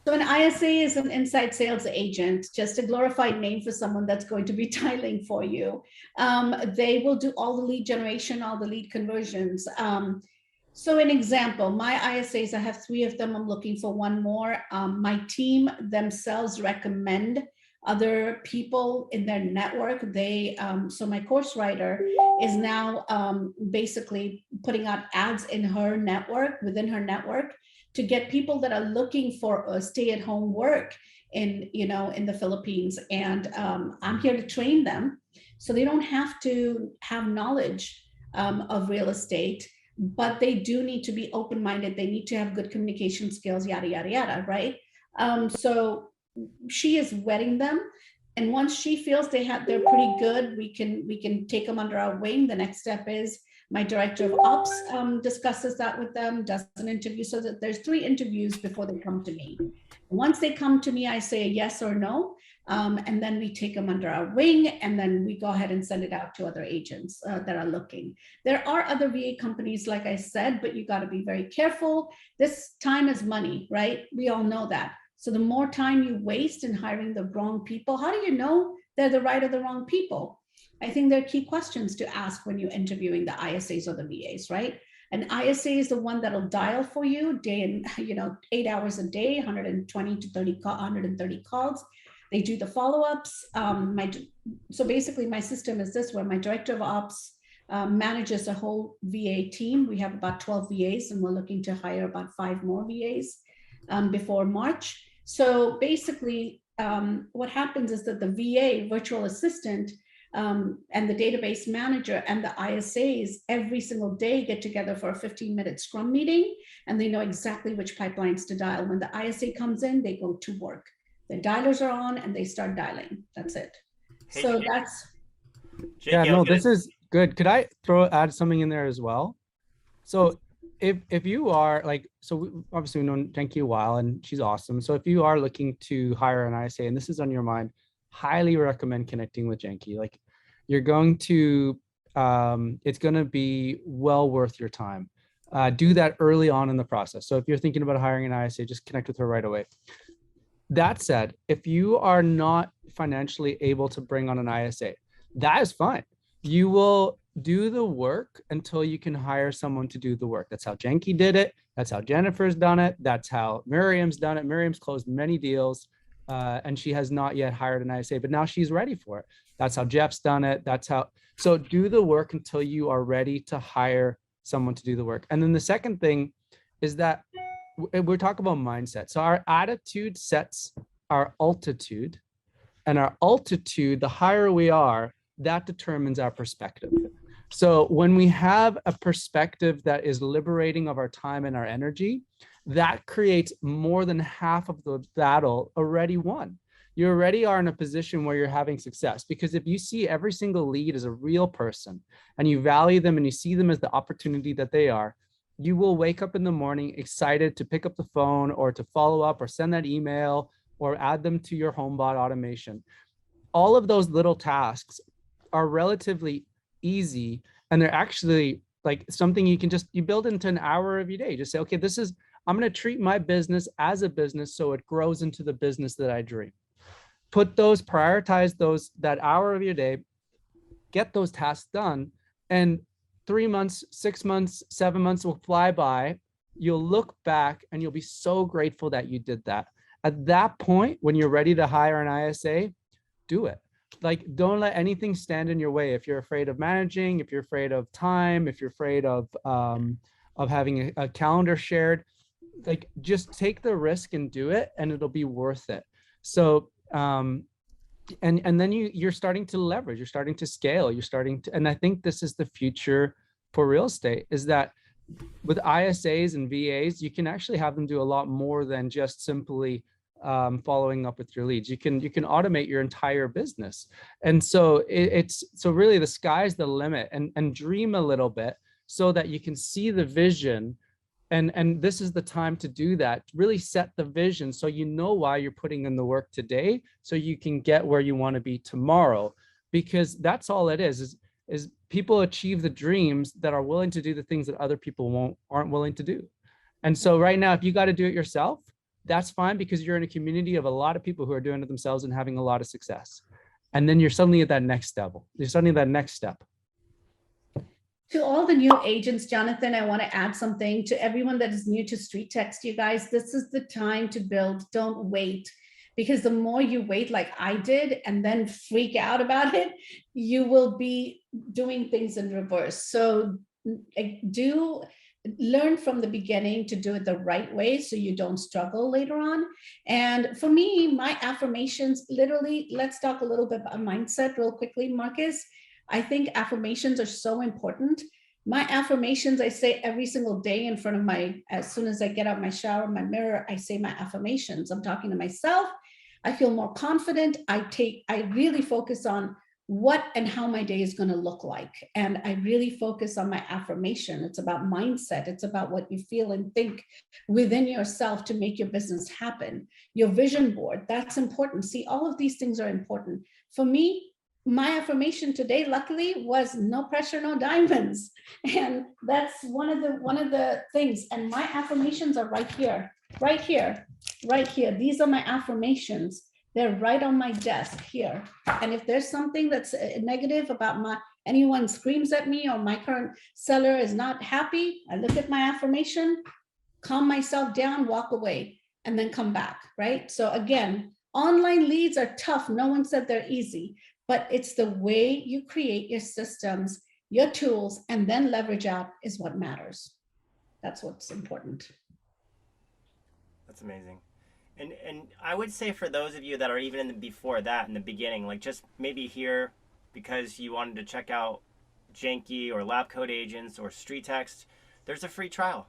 So an ISA is an inside sales agent, just a glorified name for someone that's going to be dialing for you. They will do all the lead generation, all the lead conversions. So an example, my ISAs, I have 3 of them. I'm looking for 1 more. My team themselves recommend other people in their network. So my course writer is now basically putting out ads in her network, within her network, to get people that are looking for a stay-at-home work in the Philippines. And I'm here to train them, so they don't have to have knowledge of real estate, but they do need to be open-minded. They need to have good communication skills, yada, yada, yada, right? So she is vetting them. And once she feels they're pretty good, we can take them under our wing. The next step is My director of ops discusses that with them, does an interview, so that there's 3 interviews before they come to me. Once they come to me, I say yes or no, and then we take them under our wing, and then we go ahead and send it out to other agents that are looking. There are other VA companies, like I said, but you got to be very careful. This time is money, right? We all know that. So the more time you waste in hiring the wrong people, how do you know they're the right or the wrong people? I think there are key questions to ask when you're interviewing the ISAs or the VAs, right? An ISA is the one that'll dial for you day and 8 hours a day, 120 to 130 calls. They do the follow-ups. So basically my system is this, where my director of ops manages a whole VA team. We have about 12 VAs, and we're looking to hire about 5 more VAs before March. So basically what happens is that the VA virtual assistant and the database manager and the ISAs every single day get together for a 15-minute scrum meeting, and they know exactly which pipelines to dial. When the ISA comes in, they go to work. The dialers are on and they start dialing. That's it. Hey, So Janki. that's. Yeah, Janki, no, this is good. Could I add something in there as well? So if you are like, so obviously we've known Janki a while and she's awesome. So if you are looking to hire an ISA and this is on your mind, highly recommend connecting with Janki. Like you're going to, it's going to be well worth your time. Do that early on in the process. So if you're thinking about hiring an ISA, just connect with her right away. That said, if you are not financially able to bring on an ISA, that is fine. You will do the work until you can hire someone to do the work. That's how Janki did it. That's how Jennifer's done it. That's how Miriam's done it. Miriam's closed many deals and she has not yet hired an ISA, but now she's ready for it. That's how Jeff's done it. That's how, so do the work until you are ready to hire someone to do the work. And then the second thing is that we're talking about mindset. So our attitude sets our altitude, and our altitude, the higher we are, that determines our perspective. So when we have a perspective that is liberating of our time and our energy, that creates more than half of the battle already won. You already are in a position where you're having success, because if you see every single lead as a real person and you value them and you see them as the opportunity that they are, you will wake up in the morning excited to pick up the phone or to follow up or send that email or add them to your homebot automation. All of those little tasks are relatively easy, and they're actually like something you can just, you build into an hour of your day. Just say, okay, this is, I'm going to treat my business as a business so it grows into the business that I dream. Put those, prioritize those, that hour of your day, get those tasks done, and 3 months, 6 months, 7 months will fly by. You'll look back and you'll be so grateful that you did that. At that point, when you're ready to hire an ISA, do it. Like, don't let anything stand in your way. If you're afraid of managing, if you're afraid of time, if you're afraid of having a calendar shared, like just take the risk and do it, and it'll be worth it. So, and then you're starting to leverage, you're starting to scale, you're starting to, and I think this is the future for real estate, is that with ISAs and VAs, you can actually have them do a lot more than just simply following up with your leads. You can automate your entire business. And so so really the sky's the limit, and dream a little bit so that you can see the vision. And this is the time to do that. Really set the vision so you know why you're putting in the work today, so you can get where you want to be tomorrow. Because that's all it is people achieve the dreams that are willing to do the things that other people aren't willing to do. And so right now, if you got to do it yourself, that's fine, because you're in a community of a lot of people who are doing it themselves and having a lot of success. And then you're suddenly at that next level. You're suddenly at that next step. To all the new agents, Jonathan, I want to add something. To everyone that is new to StreetText, you guys, this is the time to build. Don't wait, because the more you wait, like I did, and then freak out about it, you will be doing things in reverse. So do learn from the beginning to do it the right way so you don't struggle later on. And for me, my affirmations, literally, let's talk a little bit about mindset real quickly, Marcus. I think affirmations are so important. My affirmations, I say every single day in front of as soon as I get out my shower, my mirror, I say my affirmations. I'm talking to myself. I feel more confident. I really focus on what and how my day is going to look like. And I really focus on my affirmation. It's about mindset. It's about what you feel and think within yourself to make your business happen. Your vision board, that's important. See, all of these things are important. For me, my affirmation today, luckily, was no pressure, no diamonds. And that's one of the things. And my affirmations are right here, right here, right here. These are my affirmations. They're right on my desk here. And if there's something that's negative about anyone screams at me or my current seller is not happy, I look at my affirmation, calm myself down, walk away, and then come back, right? So again, online leads are tough. No one said they're easy, but it's the way you create your systems, your tools, and then leverage out is what matters. That's what's important. That's amazing. And I would say for those of you that are even in the before that in the beginning, like just maybe here because you wanted to check out Janki or LabCoatAgents or StreetText, there's a free trial,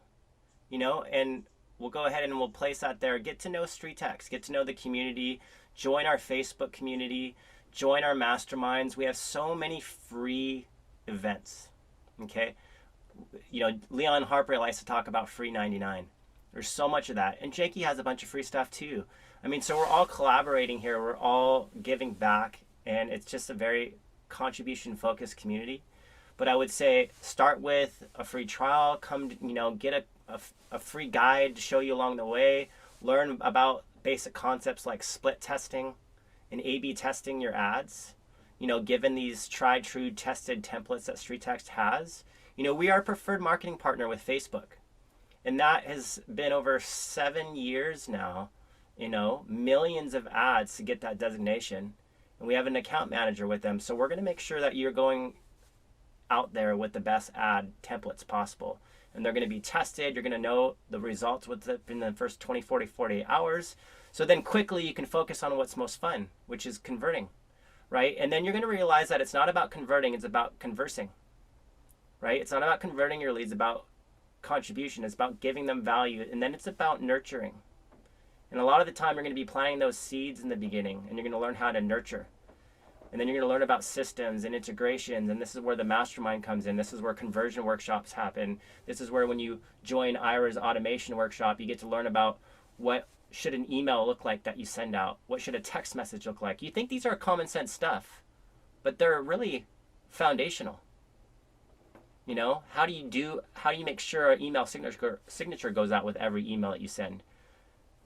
you know, and we'll go ahead and we'll place that there. Get to know StreetText, get to know the community, join our Facebook community, join our masterminds. We have so many free events, okay? You know, Leon Harper likes to talk about free 99. There's so much of that. And Janki has a bunch of free stuff too. I mean, so we're all collaborating here. We're all giving back. And it's just a very contribution focused community. But I would say start with a free trial. Come, you know, get a free guide to show you along the way. Learn about basic concepts like split testing and A/B testing your ads. You know, given these tried, true, tested templates that StreetText has. You know, we are a preferred marketing partner with Facebook. And that has been over 7 years now, you know, millions of ads to get that designation. And we have an account manager with them. So we're going to make sure that you're going out there with the best ad templates possible. And they're going to be tested. You're going to know the results within the first 24 to 48 hours. So then quickly you can focus on what's most fun, which is converting, right? And then you're going to realize that it's not about converting, it's about conversing, right? It's not about converting your leads, about contribution. It's about giving them value, and then it's about nurturing. And a lot of the time you're going to be planting those seeds in the beginning, and you're going to learn how to nurture, and then you're going to learn about systems and integrations. And this is where the mastermind comes in. This is where conversion workshops happen. This is where when you join Ira's automation workshop, you get to learn about what should an email look like that you send out, what should a text message look like. You think these are common sense stuff, but they're really foundational. You know, how do you make sure an email signature goes out with every email that you send?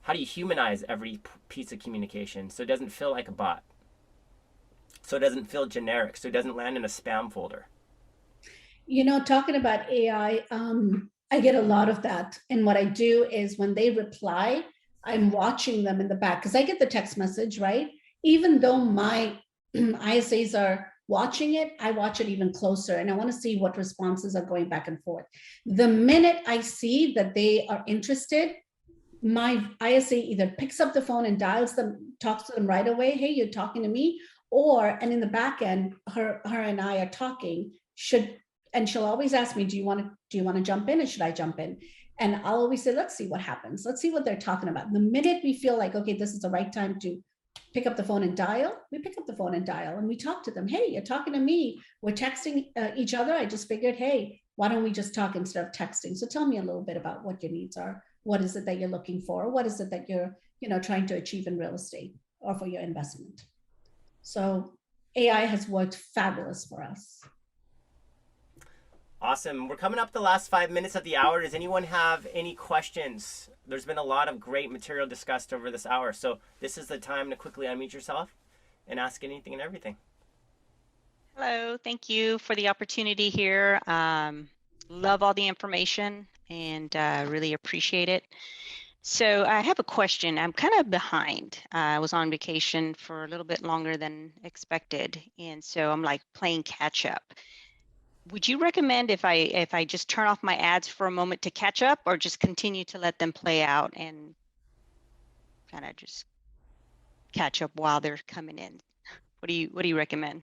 How do you humanize every piece of communication so it doesn't feel like a bot? So it doesn't feel generic, so it doesn't land in a spam folder. You know, talking about AI, I get a lot of that. And what I do is when they reply, I'm watching them in the back because I get the text message, right? Even though my ISAs are watching it, I watch it even closer, and I want to see what responses are going back and forth. The minute I see that they are interested, my ISA either picks up the phone and dials them, talks to them right away. Hey, you're talking to me, and in the back end, her and I are talking. And she'll always ask me, do you want to jump in, or should I jump in? And I'll always say, let's see what happens. Let's see what they're talking about. The minute we feel like, okay, this is the right time to pick up the phone and dial, we pick up the phone and dial, and we talk to them. Hey, you're talking to me. We're texting each other. I just figured, hey, why don't we just talk instead of texting? So tell me a little bit about what your needs are. What is it that you're looking for? What is it that you're, trying to achieve in real estate or for your investment? So AI has worked fabulous for us. Awesome. We're coming up the last 5 minutes of the hour. Does anyone have any questions? There's been a lot of great material discussed over this hour. So this is the time to quickly unmute yourself and ask anything and everything. Hello. Thank you for the opportunity here. Love all the information and really appreciate it. So I have a question. I'm kind of behind. I was on vacation for a little bit longer than expected. And so I'm like playing catch up. Would you recommend if I just turn off my ads for a moment to catch up, or just continue to let them play out and kind of just catch up while they're coming in? What do you recommend?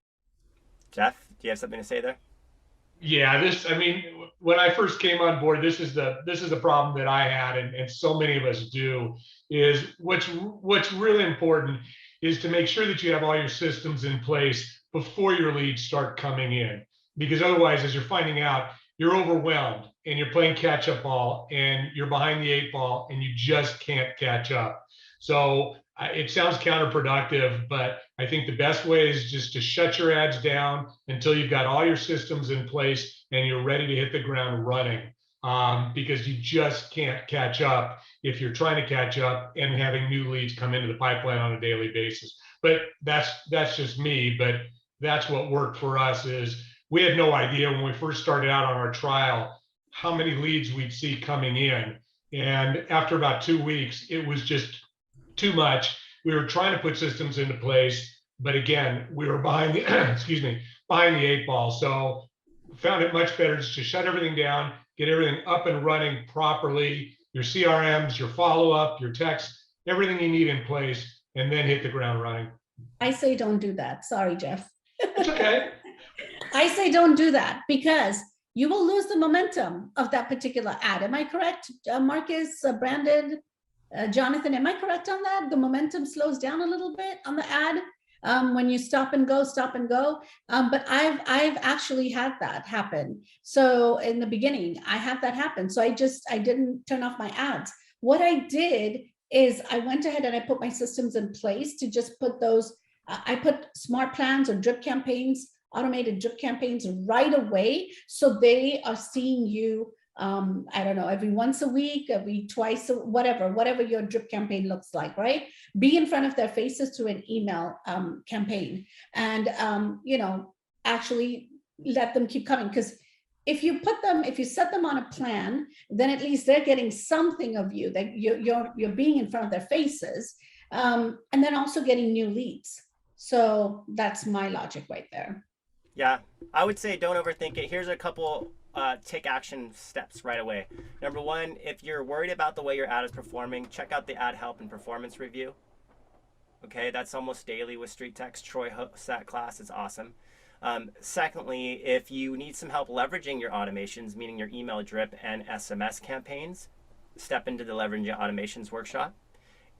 Jeff, do you have something to say there? Yeah, when I first came on board, this is the problem that I had, and so many of us do, is what's really important is to make sure that you have all your systems in place before your leads start coming in. Because otherwise, as you're finding out, you're overwhelmed and you're playing catch up ball and you're behind the 8 ball and you just can't catch up. So it sounds counterproductive, but I think the best way is just to shut your ads down until you've got all your systems in place and you're ready to hit the ground running. Because you just can't catch up if you're trying to catch up and having new leads come into the pipeline on a daily basis. But that's just me, but that's what worked for us. Is we had no idea when we first started out on our trial how many leads we'd see coming in. And after about 2 weeks, it was just too much. We were trying to put systems into place, but again, we were behind the, excuse me, behind the 8 ball. So found it much better just to shut everything down, get everything up and running properly, your CRMs, your follow-up, your text, everything you need in place, and then hit the ground running. I say don't do that. Sorry, Jeff. It's okay. I say don't do that because you will lose the momentum of that particular ad. Am I correct, Marcus, Brandon, Jonathan? Am I correct on that? The momentum slows down a little bit on the ad when you stop and go. But I've actually had that happen. So in the beginning, I had that happen. So I didn't turn off my ads. What I did is I went ahead and I put my systems in place to just put those. I put smart plans or drip campaigns, automated drip campaigns right away. So they are seeing you, I don't know, every once a week, every twice, whatever your drip campaign looks like, right? Be in front of their faces through an email campaign and, actually let them keep coming. Because if you set them on a plan, then at least they're getting something of you, that you're being in front of their faces, and then also getting new leads. So that's my logic right there. Yeah, I would say don't overthink it. Here's a couple take action steps right away. Number one, if you're worried about the way your ad is performing, check out the ad help and performance review. Okay, that's almost daily with StreetText. Troy hosts that class. It's awesome. Secondly, if you need some help leveraging your automations, meaning your email drip and SMS campaigns, step into the Leveraging Your Automations workshop.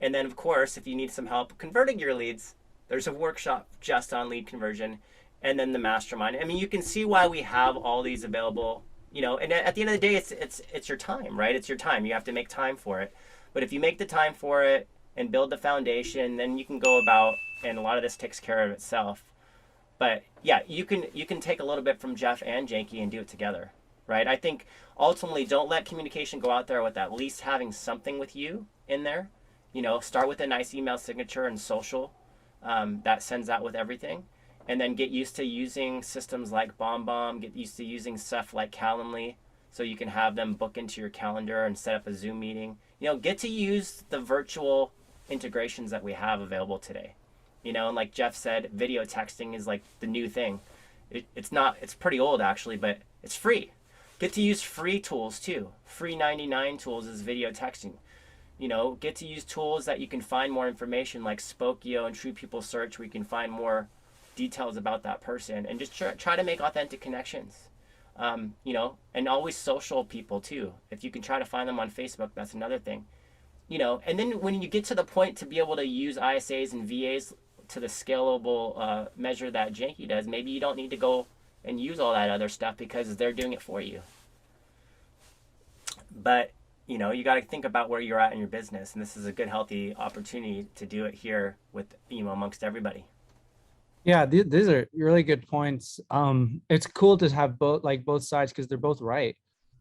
And then, of course, if you need some help converting your leads, there's a workshop just on lead conversion. And then the Mastermind. I mean, you can see why we have all these available, and at the end of the day, it's your time, right? It's your time. You have to make time for it. But if you make the time for it and build the foundation, then you can go about, and a lot of this takes care of itself. But yeah, you can take a little bit from Jeff and Janki and do it together, right? I think ultimately, don't let communication go out there with at least having something with you in there. Start with a nice email signature and social that sends out with everything. And then get used to using systems like BombBomb, get used to using stuff like Calendly, so you can have them book into your calendar and set up a Zoom meeting. Get to use the virtual integrations that we have available today. And like Jeff said, video texting is like the new thing. It's pretty old actually, but it's free. Get to use free tools too. Free 99 tools is video texting. Get to use tools that you can find more information like Spokeo and True People Search, where you can find more details about that person, and just try to make authentic connections, and always social people too. If you can try to find them on Facebook, that's another thing, and then when you get to the point to be able to use ISAs and VAs to the scalable measure that Janki does, maybe you don't need to go and use all that other stuff because they're doing it for you. But you got to think about where you're at in your business, and this is a good, healthy opportunity to do it here with amongst everybody. Yeah, these are really good points. It's cool to have both sides because they're both right.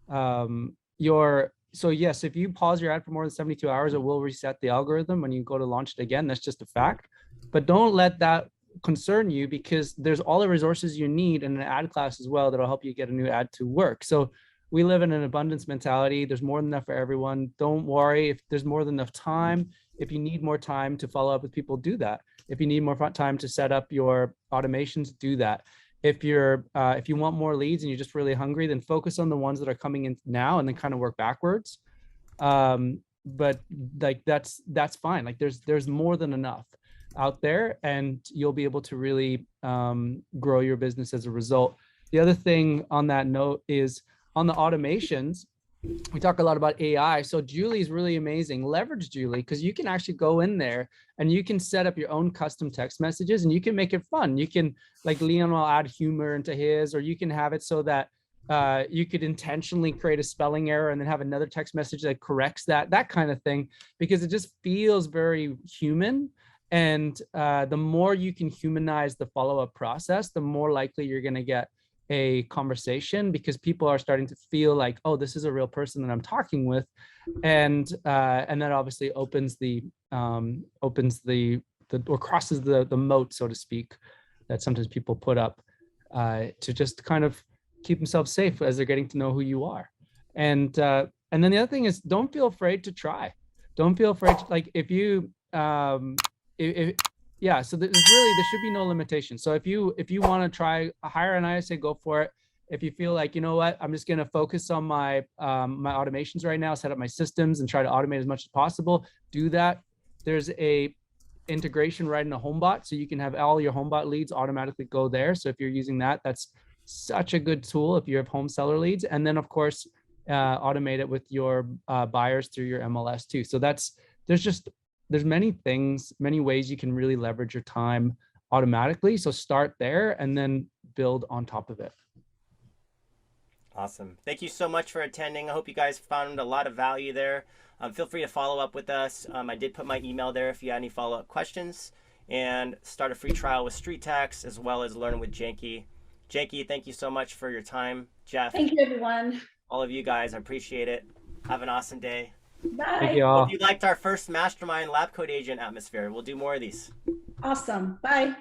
So yes, if you pause your ad for more than 72 hours, it will reset the algorithm when you go to launch it again. That's just a fact. But don't let that concern you, because there's all the resources you need in an ad class as well that'll help you get a new ad to work. So we live in an abundance mentality. There's more than enough for everyone. Don't worry if there's more than enough time. If you need more time to follow up with people, do that. If you need more time to set up your automations, do that. If you want more leads and you're just really hungry, then focus on the ones that are coming in now and then kind of work backwards. But like that's fine. Like there's more than enough out there, and you'll be able to really grow your business as a result. The other thing on that note is on the automations, we talk a lot about AI. So Julie is really amazing. Leverage Julie, because you can actually go in there and you can set up your own custom text messages and you can make it fun. You can, like Leon will add humor into his, or you can have it so that you could intentionally create a spelling error and then have another text message that corrects that kind of thing, because it just feels very human. And the more you can humanize the follow-up process, the more likely you're going to get a conversation, because people are starting to feel like, oh, this is a real person that I'm talking with. And that obviously opens the or crosses the moat, so to speak, that sometimes people put up to just kind of keep themselves safe as they're getting to know who you are. And then the other thing is, don't feel afraid to try. Don't feel afraid to, like, if you yeah, so there should be no limitation. So if you want to try hire an ISA, go for it. If you feel like, you know what, I'm just going to focus on my my automations right now, set up my systems and try to automate as much as possible, do that. There's a integration right in the homebot, so you can have all your homebot leads automatically go there. So if you're using that, that's such a good tool if you have home seller leads. And then of course, automate it with your buyers through your MLS too. So there's many things, many ways you can really leverage your time automatically. So start there and then build on top of it. Awesome. Thank you so much for attending. I hope you guys found a lot of value there. Feel free to follow up with us. I did put my email there if you had any follow-up questions, and start a free trial with StreetText as well as learn with Janki. Janki, thank you so much for your time. Jeff. Thank you, everyone. All of you guys, I appreciate it. Have an awesome day. Bye. Thank you all. If you liked our first Mastermind LabCoatAgent atmosphere, we'll do more of these. Awesome. Bye.